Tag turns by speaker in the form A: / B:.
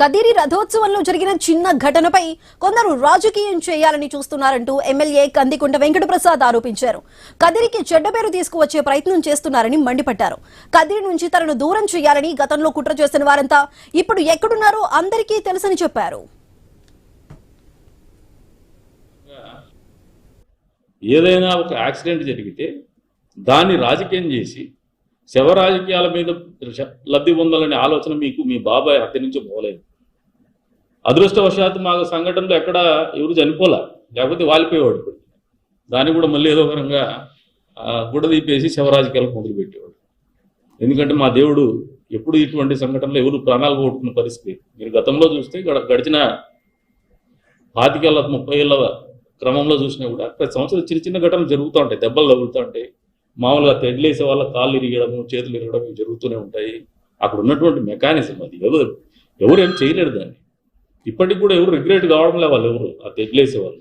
A: కదిరి రథోత్సవంలో జరిగిన చిన్న ఘటనపై కొందరు రాజకీయం చేయాలని చూస్తున్నారంటూ ఎమ్మెల్యే కందికుంట వెంకటప్రసాద్ ఆరోపించారు. కదిరికి చెడ్డ పేరు తీసుకువచ్చే ప్రయత్నం చేస్తున్నారని మండిపడ్డారు. కదిరి నుంచి తనను దూరం చేయాలని గతంలో కుట్ర చేసిన వారంతా ఇప్పుడు ఎక్కడున్నారో అందరికీ తెలుసని చెప్పారు.
B: ఏదైనా ఒక యాక్సిడెంట్ జరిగితే దాన్ని రాజకీయం చేసి శవ రాజకీయాల మీద లబ్ధి పొందాలనే ఆలోచన మీకు మీ బాబాయ్ హత్య నుంచి పోలేదు. అదృష్టవశాత్తు మా సంఘటనలో ఎక్కడ ఎవరు చనిపోలే, లేకపోతే వాలిపోయేవాడు. దాన్ని కూడా మళ్ళీ ఏదో రకంగా గుడ తీపేసి శవ రాజకీయాలకు మొదలుపెట్టేవాడు. ఎందుకంటే మా దేవుడు ఎప్పుడు ఇటువంటి సంఘటనలో ఎవరు ప్రాణాలు పోగొట్టుకున్న పరిస్థితి మీరు గతంలో చూస్తే గడిచిన 25 ఏళ్ళ 30 ఏళ్ళ క్రమంలో చూసినా కూడా ప్రతి సంవత్సరం చిన్న చిన్న ఘటనలు జరుగుతూ ఉంటాయి. దెబ్బలు తగులుతూ ఉంటాయి. మామూలుగా తెడ్లేసే వాళ్ళ కాళ్ళు ఇరగడము, చేతులు ఇరగడం జరుగుతూనే ఉంటాయి. అక్కడ ఉన్నటువంటి మెకానిజం అది ఎవరు ఏం చేయలేరు. దాన్ని ఇప్పటికి కూడా ఎవరు రిగ్రెట్ కావడం లే వాళ్ళు ఎవరు ఆ తెడ్లేసే వాళ్ళు.